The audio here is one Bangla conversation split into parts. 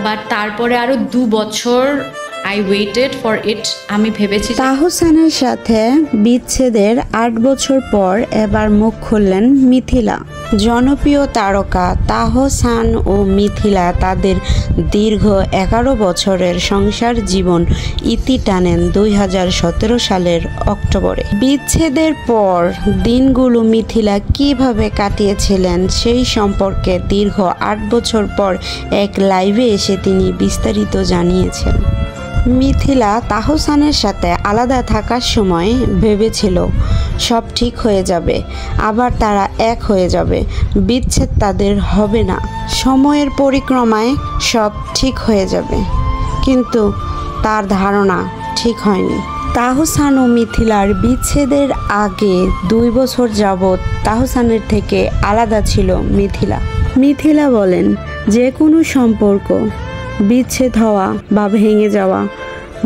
বাট তারপরে আরো 2 বছর আই ওয়েটেড ফর ইট। আমি ভেবেছি তাহসানের সাথে বিচ্ছেদের 8 বছর পর এবার মুখ খুললেন মিথিলা। জনপ্রিয় তারকা তাহসান ও মিথিলা তাদের দীর্ঘ 11 বছরের সংসার জীবন ইতি টানেন 2017 সালের অক্টোবরে। বিচ্ছেদের পর দিনগুলো মিথিলা কিভাবে কাটিয়েছিলেন সেই সম্পর্কে দীর্ঘ 8 বছর পর এক লাইভে এসে তিনি বিস্তারিত জানিয়েছেন। মিথিলা তাহসানের সাথে আলাদা থাকার সময় ভেবেছিল সব ঠিক হয়ে যাবে, আবার তারা এক হয়ে যাবে, বিচ্ছেদ তাদের হবে না, সময়ের পরিক্রমায় সব ঠিক হয়ে যাবে। কিন্তু তার ধারণা ঠিক হয়নি। তাহসান ও মিথিলার বিচ্ছেদের আগে 2 বছর যাবৎ তাহসানের থেকে আলাদা ছিল মিথিলা। মিথিলা বলেন, যে কোনো সম্পর্ক বিচ্ছেদ হওয়া বা ভেঙে যাওয়া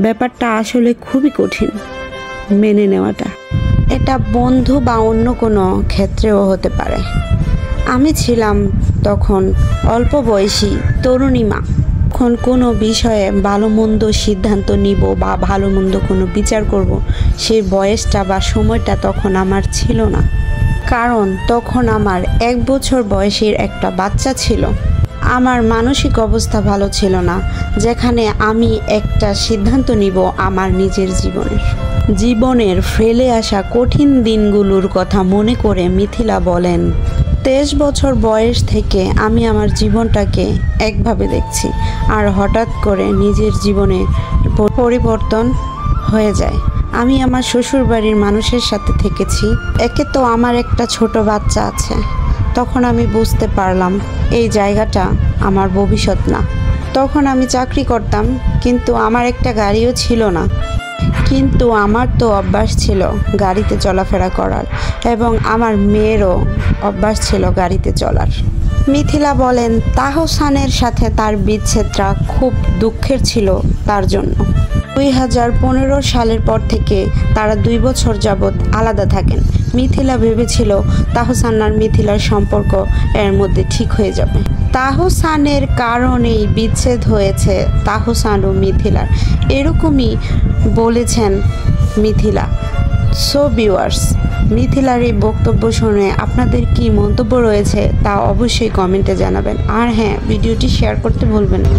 ব্যাপারটা আসলে খুবই কঠিন মেনে নেওয়াটা। এটা বন্ধু বা অন্য কোনো ক্ষেত্রেও হতে পারে। আমি ছিলাম তখন অল্প বয়সী তরুণী মা। তখন কোনো বিষয়ে ভালো মন্দ সিদ্ধান্ত নিব বা ভালো মন্দ কোনো বিচার করব, সেই বয়সটা বা সময়টা তখন আমার ছিল না। কারণ তখন আমার 1 বছর বয়সের একটা বাচ্চা ছিল। আমার মানসিক অবস্থা ভালো ছিল না, যেখানে আমি একটা সিদ্ধান্ত নিব আমার নিজের জীবনের ফেলে আসা কঠিন দিনগুলোর কথা মনে করে মিথিলা বলেন, 23 বছর বয়স থেকে আমি আমার জীবনটাকে একভাবে দেখছি, আর হঠাৎ করে নিজের জীবনে পরিবর্তন হয়ে যায়। আমি আমার শ্বশুরবাড়ির মানুষের সাথে থেকেছি। একে তো আমার একটা ছোট বাচ্চা আছে। তখন আমি বুঝতে পারলাম এই জায়গাটা আমার ভবিষ্যৎ না। তখন আমি চাকরি করতাম, কিন্তু আমার একটা গাড়িও ছিল না। কিন্তু আমার তো অভ্যাস ছিল গাড়িতে চলাফেরা করার, এবং আমার মেয়েরও অভ্যাস ছিল গাড়িতে চলার। মিথিলা বলেন, তাহসানের সাথে তার বিচ্ছেদটা খুব দুঃখের ছিল তার জন্য। 2015 সালের পর থেকে তারা 2 বছর যাবৎ আলাদা থাকেন। মিথিলা ভেবেছিল তাহসান আর মিথিলার সম্পর্ক এর মধ্যে ঠিক হয়ে যাবে। তাহসানের কারণেই বিচ্ছেদ হয়েছে তাহসান ও মিথিলার, এরকমই বলেছেন মিথিলা। সো ভিউয়ার্স, মিথিলার এই বক্তব্য শুনে আপনাদের কি মন্তব্য রয়েছে তা অবশ্যই কমেন্টে জানাবেন। আর হ্যাঁ, ভিডিওটি শেয়ার করতে ভুলবেন না।